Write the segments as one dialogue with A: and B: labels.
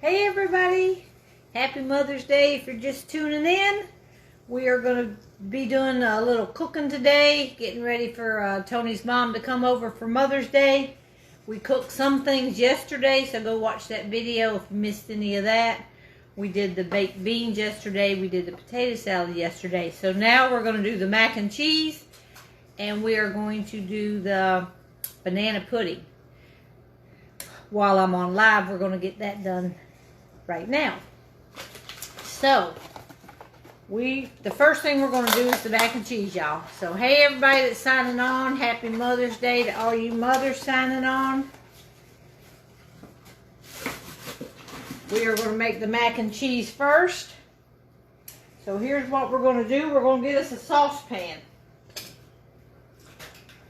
A: Hey everybody, happy Mother's Day. If you're just tuning in, we are going to be doing a little cooking today, getting ready for Tony's mom to come over for Mother's Day. We cooked some things yesterday, so go watch that video if you missed any of that. We did the baked beans yesterday, we did the potato salad yesterday. So now we're going to do the mac and cheese, and we are going to do the banana pudding. While I'm on live, we're going to get that done right now. So, the first thing we're going to do is the mac and cheese, y'all. So, hey everybody that's signing on, happy Mother's Day to all you mothers signing on. We are going to make the mac and cheese first. So, here's what we're going to do. We're going to get us a saucepan.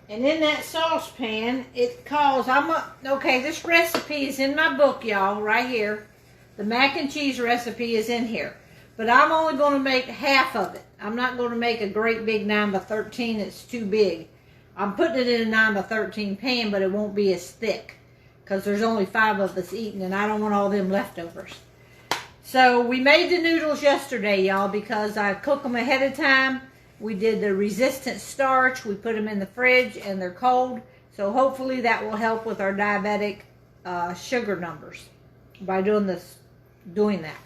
A: And in that saucepan, it calls, okay, this recipe is in my book, y'all, right here. The mac and cheese recipe is in here. But I'm only going to make half of it. I'm not going to make a great big 9x13. It's too big. I'm putting it in a 9x13 pan, but it won't be as thick. Because there's only 5 of us eating, and I don't want all them leftovers. So, we made the noodles yesterday, y'all, because I cook them ahead of time. We did the resistant starch. We put them in the fridge, and they're cold. So, hopefully, that will help with our diabetic sugar numbers by doing that.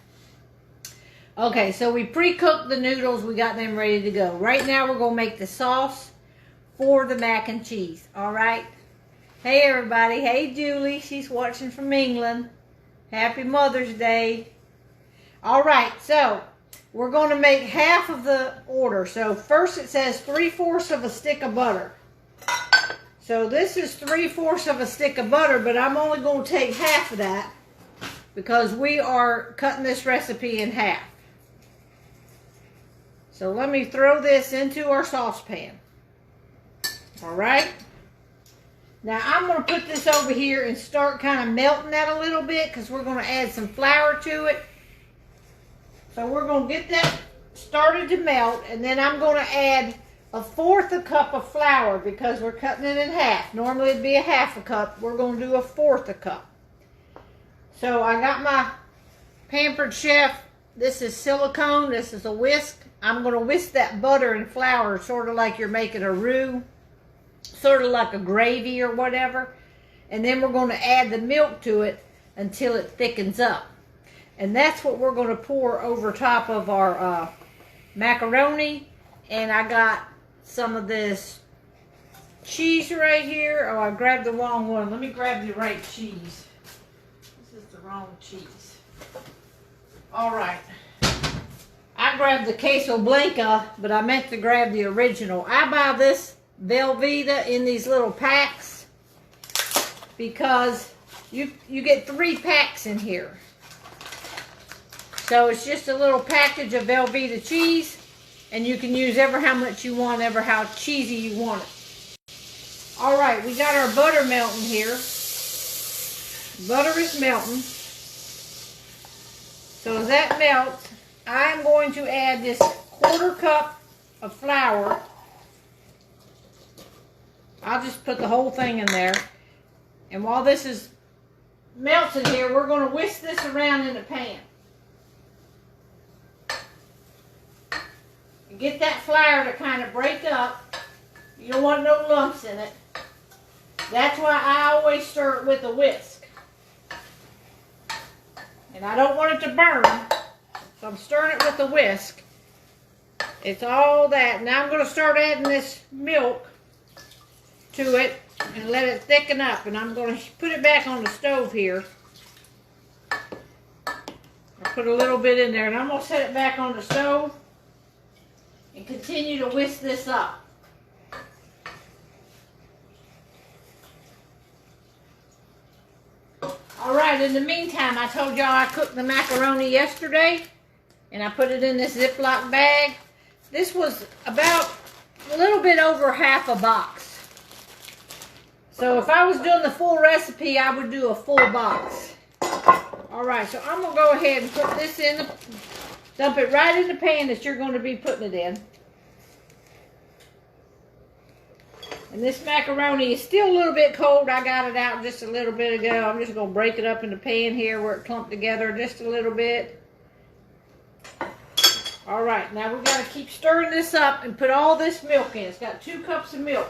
A: Okay, so we pre-cooked the noodles. We got them ready to go. Right now, we're going to make the sauce for the mac and cheese. All right? Hey, everybody. Hey, Julie. She's watching from England. Happy Mother's Day. All right, so we're going to make half of the order. So first it says 3/4 of a stick of butter. So this is 3/4 of a stick of butter, but I'm only going to take half of that, because we are cutting this recipe in half. So let me throw this into our saucepan. All right. Now I'm going to put this over here and start kind of melting that a little bit, because we're going to add some flour to it. So we're going to get that started to melt, and then I'm going to add 1/4 cup of flour, because we're cutting it in half. Normally it'd be a 1/2 cup. We're going to do 1/4 cup. So I got my Pampered Chef. This is silicone. This is a whisk. I'm going to whisk that butter and flour sort of like you're making a roux, sort of like a gravy or whatever. And then we're going to add the milk to it until it thickens up. And that's what we're going to pour over top of our macaroni. And I got some of this cheese right here. Oh, I grabbed the wrong one. Let me grab the right cheese. This is the wrong cheese. All right. I grabbed the Queso Blanca, but I meant to grab the original. I buy this Velveeta in these little packs, because you get 3 packs in here. So it's just a little package of Velveeta cheese, and you can use ever how much you want, ever how cheesy you want it. All right, we got our butter melting here. Butter is melting. So as that melts, I'm going to add this 1/4 cup of flour. I'll just put the whole thing in there. And while this is melting here, we're going to whisk this around in the pan. Get that flour to kind of break up. You don't want no lumps in it. That's why I always stir it with a whisk. And I don't want it to burn, so I'm stirring it with a whisk. It's all that. Now I'm going to start adding this milk to it and let it thicken up. And I'm going to put it back on the stove here. I'll put a little bit in there, and I'm going to set it back on the stove and continue to whisk this up. Alright, in the meantime, I told y'all I cooked the macaroni yesterday, and I put it in this Ziploc bag. This was about a little bit over half a box. So if I was doing the full recipe, I would do a full box. Alright, so I'm going to go ahead and put this in dump it right in the pan that you're going to be putting it in. And this macaroni is still a little bit cold. I got it out just a little bit ago. I'm just going to break it up in the pan here where it clumped together just a little bit. All right, now we've got to keep stirring this up and put all this milk in. It's got 2 cups of milk.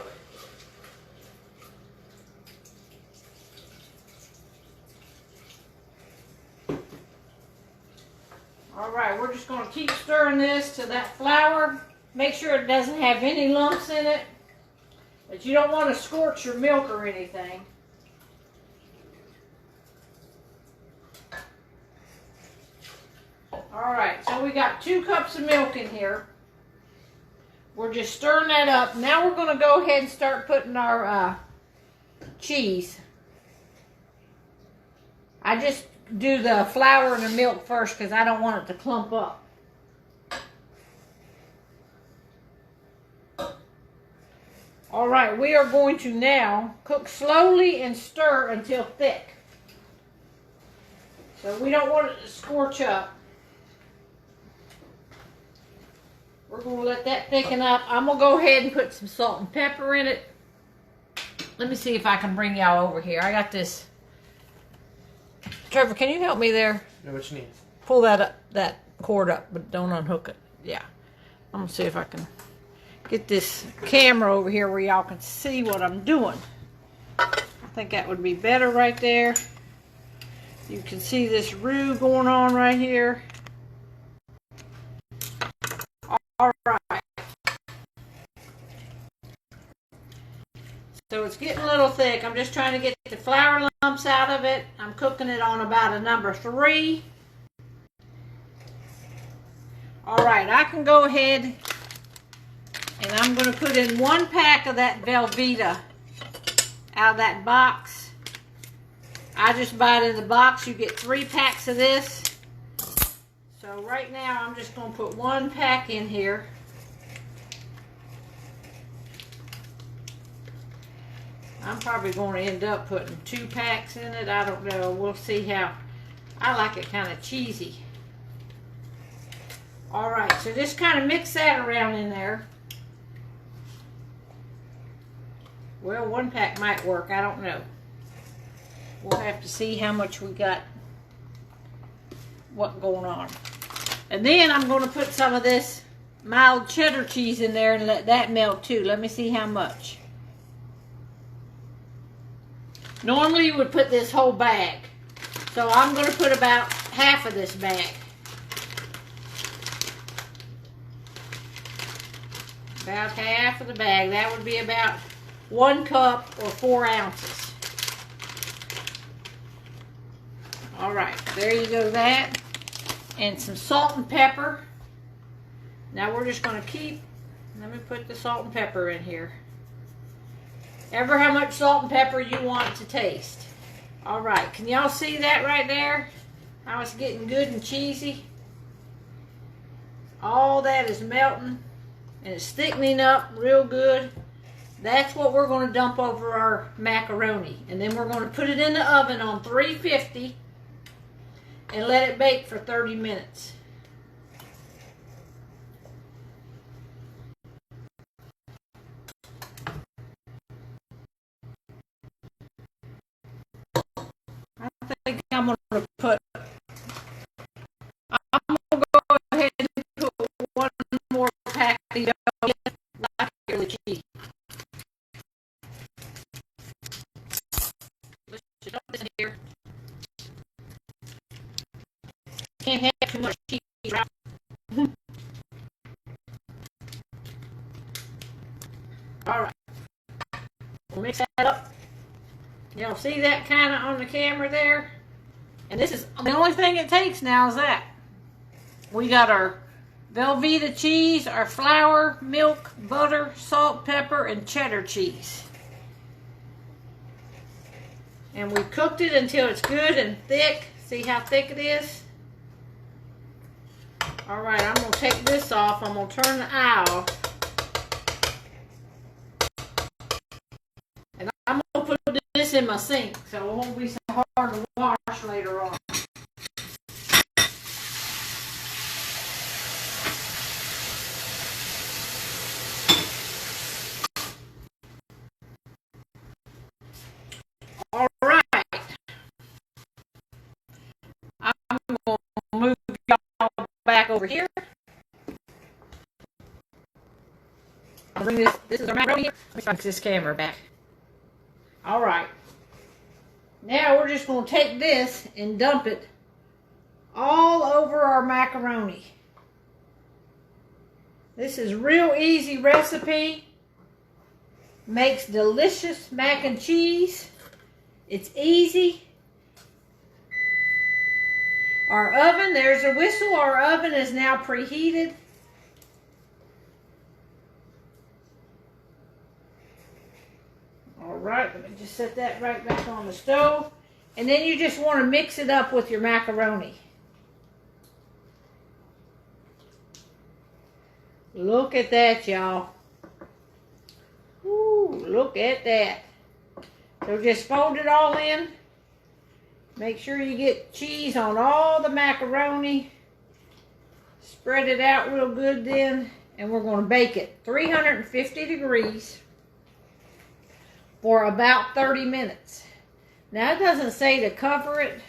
A: All right, we're just going to keep stirring this to that flour. Make sure it doesn't have any lumps in it. But you don't want to scorch your milk or anything. All right, so we got 2 cups of milk in here. We're just stirring that up. Now we're going to go ahead and start putting our cheese. I just do the flour and the milk first because I don't want it to clump up. All right, we are going to now cook slowly and stir until thick. So we don't want it to scorch up. We're going to let that thicken up. I'm going to go ahead and put some salt and pepper in it. Let me see if I can bring y'all over here. I got this. Trevor, can you help me there?
B: Yeah, what you need?
A: Pull that up, that cord up, but don't unhook it. Yeah. I'm going to see if I can get this camera over here where y'all can see what I'm doing. I think that would be better right there. You can see this roux going on right here. All right. So it's getting a little thick. I'm just trying to get the flour lumps out of it. I'm cooking it on about a number 3. All right, I can go ahead and I'm going to put in 1 pack of that Velveeta out of that box. I just buy it in the box. You get 3 packs of this. So right now I'm just going to put 1 pack in here. I'm probably going to end up putting 2 packs in it. I don't know. We'll see how. I like it kind of cheesy. All right, so just kind of mix that around in there. Well, 1 pack might work. I don't know. We'll have to see how much we got, what's going on. And then I'm going to put some of this mild cheddar cheese in there and let that melt too. Let me see how much. Normally you would put this whole bag. So I'm going to put about half of this bag. About half of the bag. That would be about 1 cup or 4 ounces. All right, there you go, that. And some salt and pepper. Now we're just going to keep, let me put the salt and pepper in here. Ever how much salt and pepper you want to taste. All right, can y'all see that right there? How it's getting good and cheesy? All that is melting and it's thickening up real good. That's what we're going to dump over our macaroni. And then we're going to put it in the oven on 350 and let it bake for 30 minutes. I think I'm going to put, I'm going to go ahead and put 1 more pack of yolk like really cheesy. Let's just dump this in here. Can't have too much cheese, right? All right. We'll mix that up. Y'all see that kind of on the camera there? And this is the only thing it takes now is that. We got our Velveeta cheese, our flour, milk, butter, salt, pepper, and cheddar cheese. And we cooked it until it's good and thick. See how thick it is? All right, I'm going to take this off. I'm going to turn the eye off. And I'm going to put this in my sink so it won't be so hard to wash later on. back over here. I'll bring this is our macaroni here. Let me fix this camera back. All right. Now we're just going to take this and dump it all over our macaroni. This is a real easy recipe. Makes delicious mac and cheese. It's easy. Our oven, there's a whistle. Our oven is now preheated. All right, let me just set that right back on the stove. And then you just want to mix it up with your macaroni. Look at that, y'all. Ooh, look at that. So just fold it all in. Make sure you get cheese on all the macaroni. Spread it out real good then. And we're going to bake it 350 degrees for about 30 minutes. Now it doesn't say to cover it.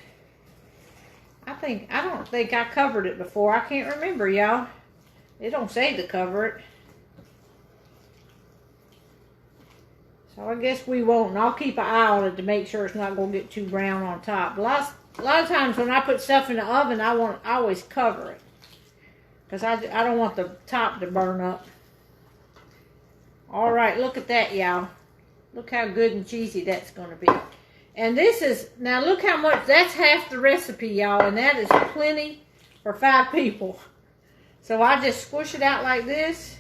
A: I don't think I covered it before. I can't remember, y'all. It don't say to cover it. So I guess we won't. And I'll keep an eye on it to make sure it's not going to get too brown on top. A lot of times when I put stuff in the oven, I always cover it. Because I don't want the top to burn up. Alright, look at that, y'all. Look how good and cheesy that's going to be. And this is, now look how much, that's half the recipe, y'all. And that is plenty for 5 people. So I just squish it out like this.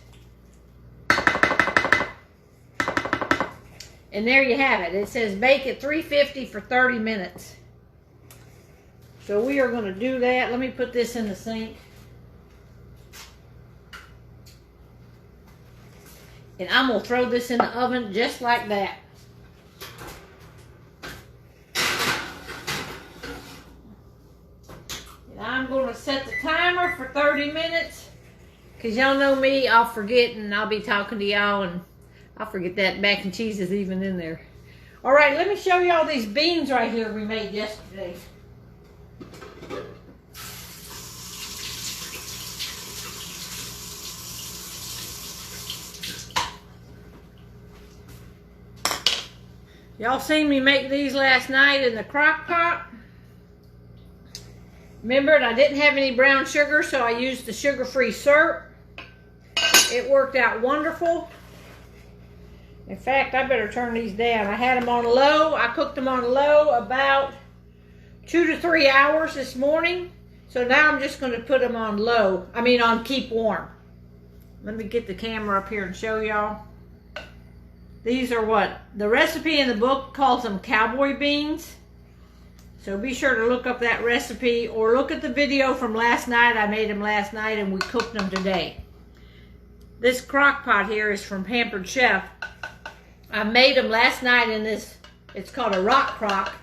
A: And there you have it. It says bake at 350 for 30 minutes. So we are going to do that. Let me put this in the sink. And I'm going to throw this in the oven just like that. And I'm going to set the timer for 30 minutes. Because y'all know me, I'll forget and I'll be talking to y'all and I'll forget that mac and cheese is even in there. Alright, let me show y'all these beans right here we made yesterday. Y'all seen me make these last night in the crock pot. Remember, I didn't have any brown sugar, so I used the sugar-free syrup. It worked out wonderful. In fact, I better turn these down. I had them on low. I cooked them on low about 2 to 3 hours this morning. So now I'm just going to put them on low. I mean on keep warm. Let me get the camera up here and show y'all. These are what? The recipe in the book calls them cowboy beans. So be sure to look up that recipe or look at the video from last night. I made them last night and we cooked them today. This crock pot here is from Pampered Chef. I made them last night in this, it's called a rock crock.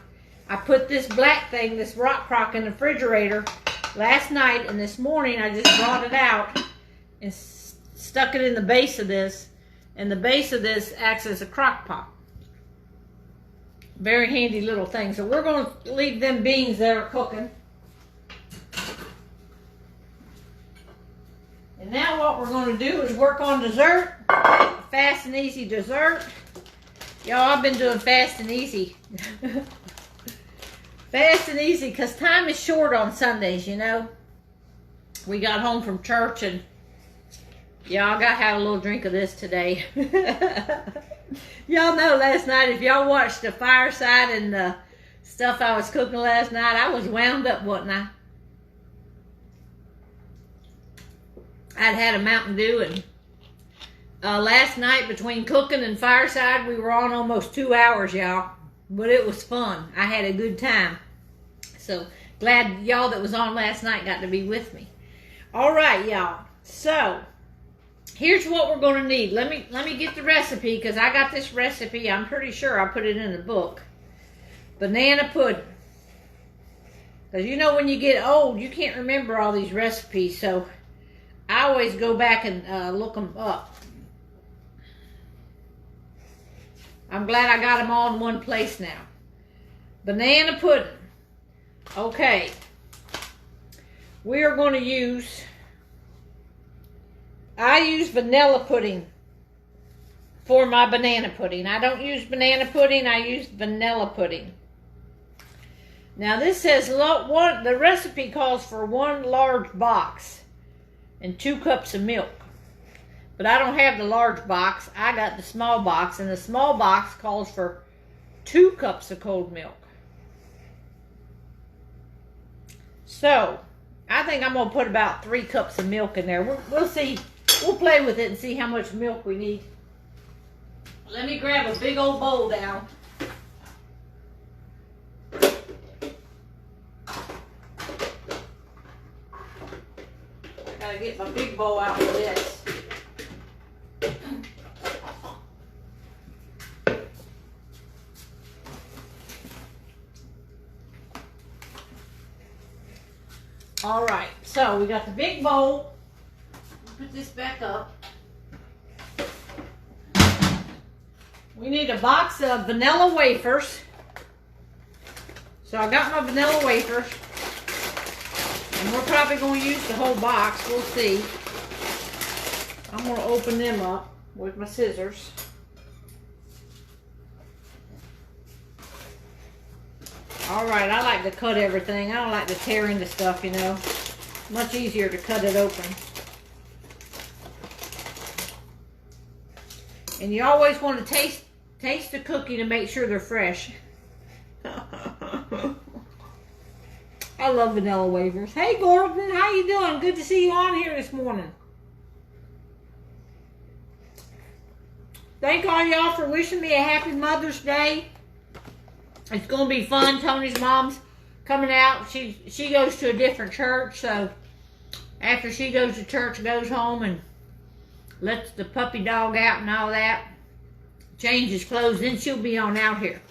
A: I put this black thing, this rock crock in the refrigerator last night, and this morning I just brought it out and stuck it in the base of this. And the base of this acts as a crock pot. Very handy little thing. So we're going to leave them beans there cooking. And now what we're going to do is work on dessert. Fast and easy dessert. Y'all, I've been doing fast and easy. Fast and easy because time is short on Sundays, you know. We got home from church and y'all, I got to have a little drink of this today. Y'all know last night, if y'all watched the fireside and the stuff I was cooking last night, I was wound up, wasn't I? I'd had a Mountain Dew, and last night between cooking and fireside, we were on almost 2 hours, y'all. But it was fun. I had a good time. So glad y'all that was on last night got to be with me. All right, y'all. So here's what we're going to need. Let me get the recipe because I got this recipe. I'm pretty sure I put it in the book. Banana pudding. Because you know when you get old, you can't remember all these recipes. So I always go back and look them up. I'm glad I got them all in one place now. Banana pudding. Okay. We are going to use I use vanilla pudding for my banana pudding. I don't use banana pudding, I use vanilla pudding. Now this says the recipe calls for 1 large box and 2 cups of milk. But I don't have the large box. I got the small box, and the small box calls for 2 cups of cold milk. So, I think I'm going to put about 3 cups of milk in there. We'll see. We'll play with it and see how much milk we need. Let me grab a big old bowl down. Gotta get my big bowl out for this. All right, so we got the big bowl. Put this back up. We need a box of vanilla wafers. So I got my vanilla wafers. And we're probably going to use the whole box. We'll see. I'm going to open them up with my scissors. Alright, I like to cut everything. I don't like to tear into stuff, you know. Much easier to cut it open. And you always want to taste the cookie to make sure they're fresh. I love vanilla wafers. Hey Gordon, how you doing? Good to see you on here this morning. Thank all y'all for wishing me a happy Mother's Day. It's going to be fun. Tony's mom's coming out. She goes to a different church, so after she goes to church, goes home and lets the puppy dog out and all that, changes clothes, then she'll be on out here.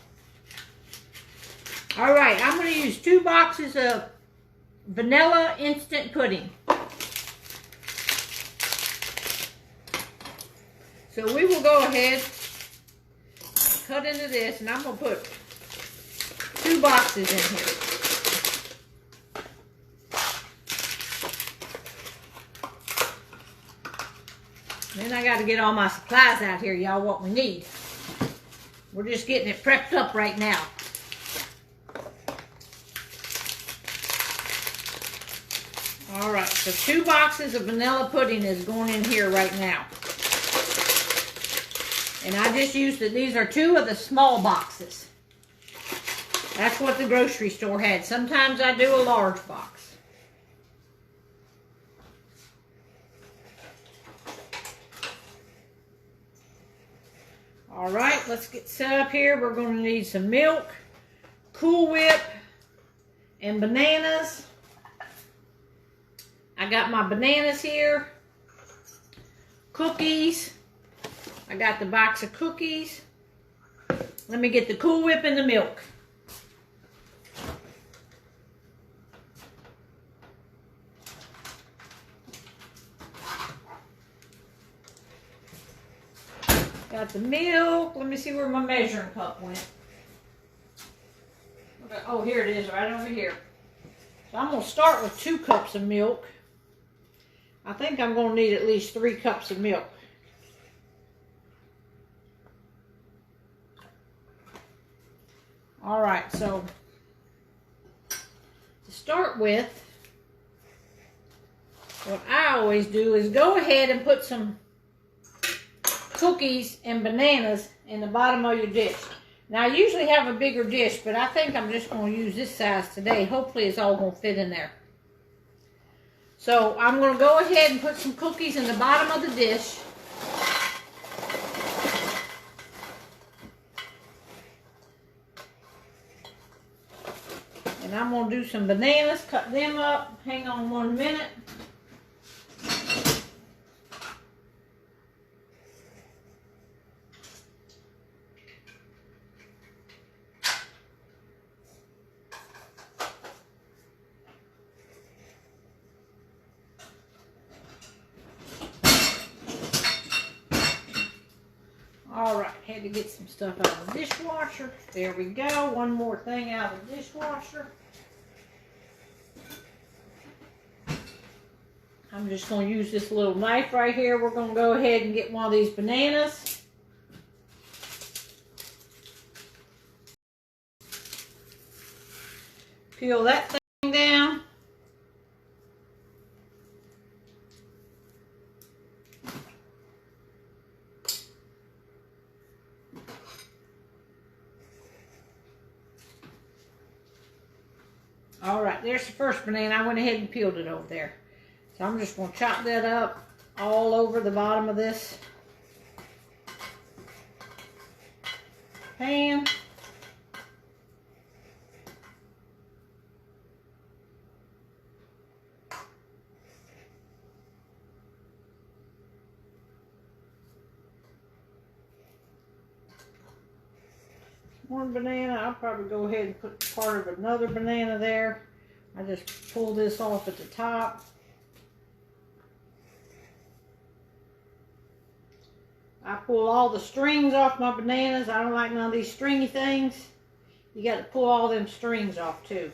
A: All right, I'm going to use 2 boxes of vanilla instant pudding. So we will go ahead, cut into this, and I'm going to put 2 boxes in here. Then I got to get all my supplies out here, y'all, what we need. We're just getting it prepped up right now. All right, so 2 boxes of vanilla pudding is going in here right now. And I just used it. These are 2 of the small boxes. That's what the grocery store had. Sometimes I do a large box. All right, let's get set up here. We're going to need some milk, Cool Whip, and bananas. I got my bananas here. Cookies. I got the box of cookies. Let me get the Cool Whip and the milk. Got the milk. Let me see where my measuring cup went. Okay. Oh, here it is, right over here. So I'm going to start with 2 cups of milk. I think I'm going to need at least 3 cups of milk. All right, so to start with, what I always do is go ahead and put some cookies and bananas in the bottom of your dish. Now, I usually have a bigger dish, but I think I'm just going to use this size today. Hopefully, it's all going to fit in there. So, I'm going to go ahead and put some cookies in the bottom of the dish. And I'm going to do some bananas, cut them up. Hang on 1 minute. Alright, had to get some stuff out of the dishwasher. There we go. One more thing out of the dishwasher. I'm just going to use this little knife right here. We're going to go ahead and get one of these bananas. Peel that thing down. All right, there's the first banana. I went ahead and peeled it over there. So I'm just going to chop that up all over the bottom of this pan. One banana. I'll probably go ahead and put part of another banana there. I just pull this off at the top. I pull all the strings off my bananas. I don't like none of these stringy things. You got to pull all them strings off too.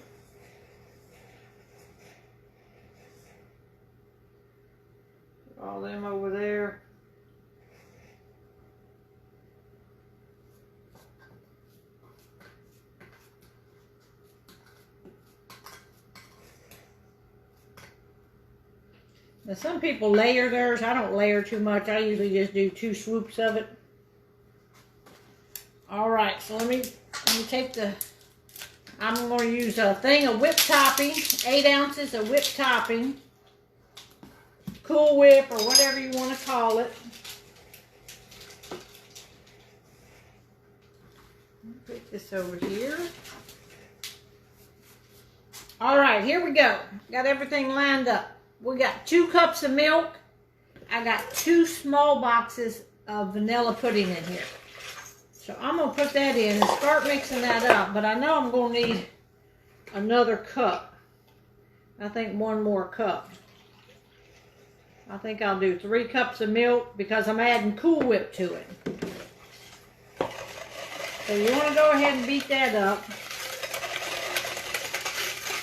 A: Put all them over there. Now some people layer theirs. I don't layer too much. I usually just do 2 swoops of it. Alright, so let me take the, I'm going to use a thing of whipped topping, 8 ounces of whipped topping, Cool Whip or whatever you want to call it. Put this over here. Alright, here we go. Got everything lined up. We got 2 cups of milk. I got 2 small boxes of vanilla pudding in here. So I'm going to put that in and start mixing that up. But I know I'm going to need another cup. I think 1 more cup. I think I'll do 3 cups of milk because I'm adding Cool Whip to it. So you want to go ahead and beat that up.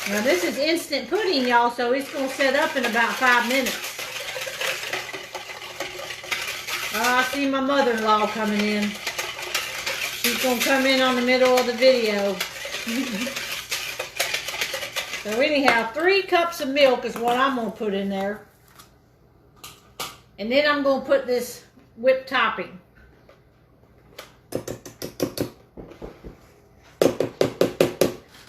A: Now this is instant pudding, y'all, so it's going to set up in about 5 minutes. Oh, I see my mother-in-law coming in. She's going to come in on the middle of the video. So anyhow, 3 cups of milk is what I'm going to put in there. And then I'm going to put this whipped topping.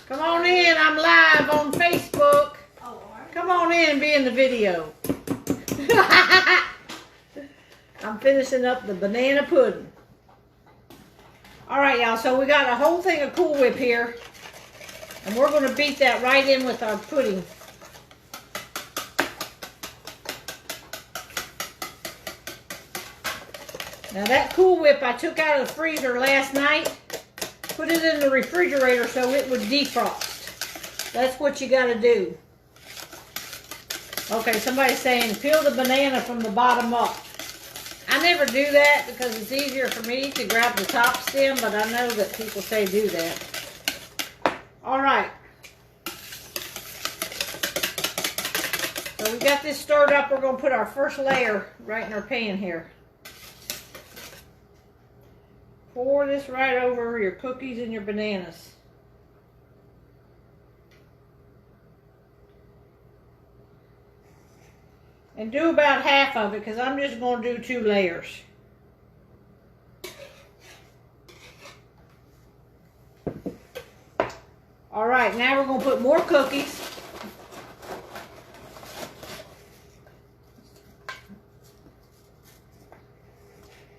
A: Come on in, I'm live on Facebook. Come on in and be in the video. I'm finishing up the banana pudding. Alright y'all, so we got a whole thing of Cool Whip here. And we're going to beat that right in with our pudding. Now that Cool Whip I took out of the freezer last night. Put it in the refrigerator so it would defrost. That's what you got to do. Okay, somebody's saying peel the banana from the bottom up. I never do that because it's easier for me to grab the top stem, but I know that people say do that. Alright. So we got this stirred up. We're going to put our first layer right in our pan here. Pour this right over your cookies and your bananas. And do about half of it because I'm just going to do 2 layers. Alright, now we're going to put more cookies.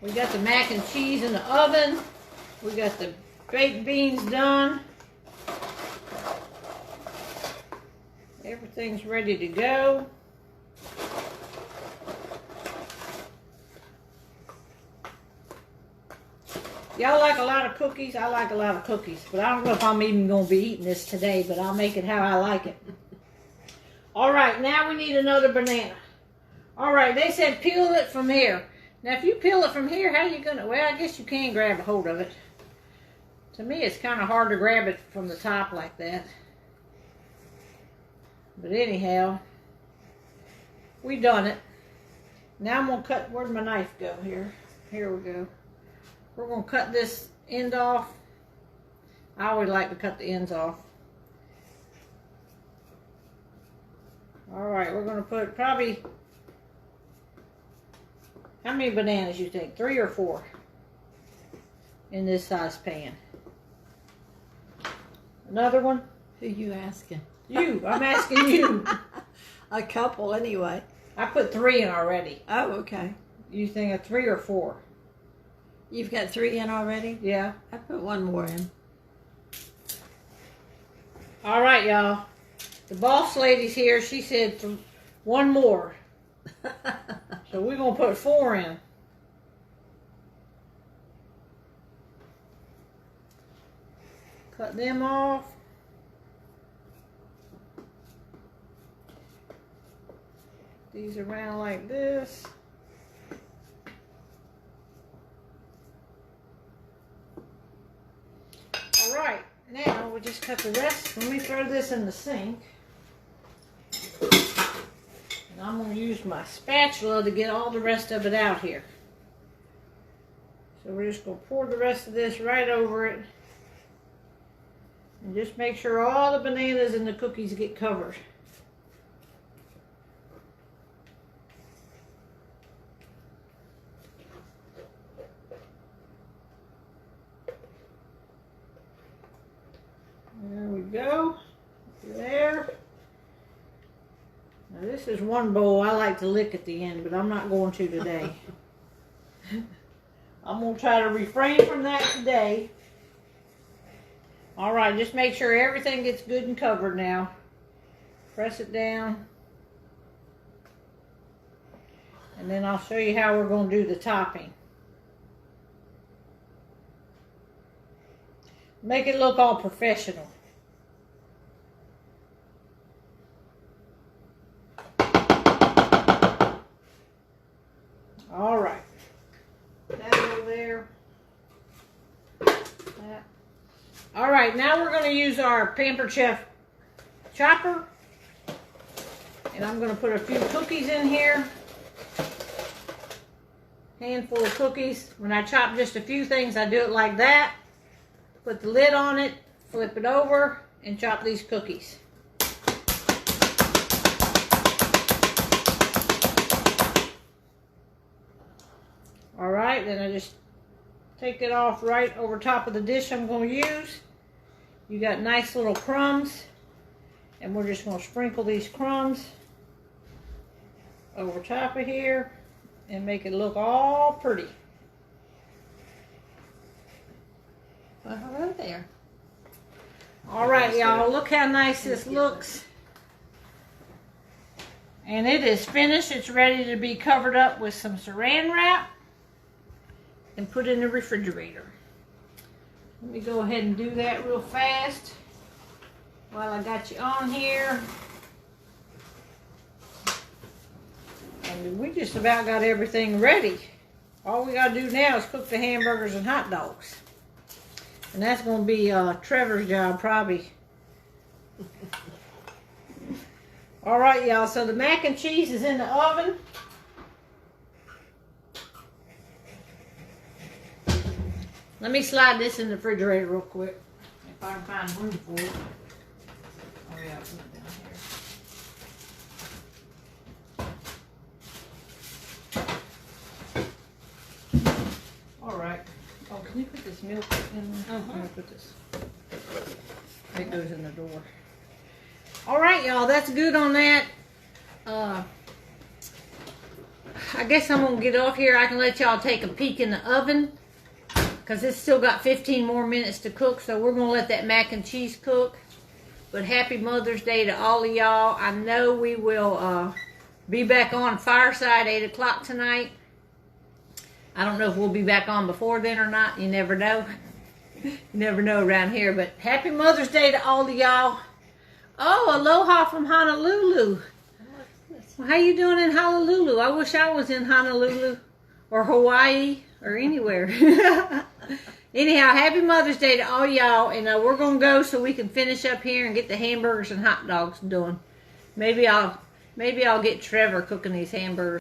A: We got the mac and cheese in the oven. We got the baked beans done. Everything's ready to go. Y'all like a lot of cookies? I like a lot of cookies. But I don't know if I'm even going to be eating this today, but I'll make it how I like it. Alright, now we need another banana. Alright, they said peel it from here. Now, if you peel it from here, how are you going to... Well, I guess you can grab a hold of it. To me, it's kind of hard to grab it from the top like that. But anyhow, we done it. Now I'm gonna cut, where'd my knife go here? Here we go. We're gonna cut this end off. I always like to cut the ends off. All right, we're gonna put probably, how many bananas you think? 3 or 4 in this size pan. Another one?
B: Who you asking?
A: You, I'm asking you.
B: A couple anyway.
A: I put 3 in already.
B: Oh, okay.
A: You think a 3 or 4?
B: You've got 3 in already?
A: Yeah.
B: I put 1 more in.
A: All right, y'all. The boss lady's here. She said 1 more. So we're going to put 4 in. Cut them off. These around like this. All right, now we'll just cut the rest. Let me throw this in the sink. And I'm going to use my spatula to get all the rest of it out here. So we're just going to pour the rest of this right over it. And just make sure all the bananas and the cookies get covered. There we go. There. Now this is one bowl I like to lick at the end, but I'm not going to today. I'm going to try to refrain from that today. All right, just make sure everything gets good and covered now. Press it down. And then I'll show you how we're going to do the topping. Make it look all professional. All right. That over there. That. All right, now we're going to use our Pampered Chef chopper. And I'm going to put a few cookies in here. Handful of cookies. When I chop just a few things, I do it like that. Put the lid on it, flip it over, and chop these cookies. All right, then I just take it off right over top of the dish I'm going to use. You got nice little crumbs, and we're just going to sprinkle these crumbs over top of here and make it look all pretty.
B: Well, hello there.
A: All right, y'all, look how nice this looks. And it is finished. It's ready to be covered up with some saran wrap and put in the refrigerator. Let me go ahead and do that real fast while I got you on here. And we just about got everything ready. All we got to do now is cook the hamburgers and hot dogs. And that's going to be Trevor's job, probably. All right, y'all. So the mac and cheese is in the oven. Let me slide this in the refrigerator real quick. If I can find room for it. Oh, yeah, I'll put it down here. All right. Oh, can you put this milk in there? I'm gonna put this. It goes in the door. All right, y'all. That's good on that. I guess I'm gonna get off here. I can let y'all take a peek in the oven because it's still got 15 more minutes to cook. So we're gonna let that mac and cheese cook. But happy Mother's Day to all of y'all. I know we will be back on Fireside 8 o'clock tonight. I don't know if we'll be back on before then or not. You never know. You never know around here. But happy Mother's Day to all of y'all. Oh, aloha from Honolulu. Well, how you doing in Honolulu? I wish I was in Honolulu or Hawaii or anywhere. Anyhow, happy Mother's Day to all y'all. And we're going to go so we can finish up here and get the hamburgers and hot dogs done. Maybe I'll Maybe I'll get Trevor cooking these hamburgers.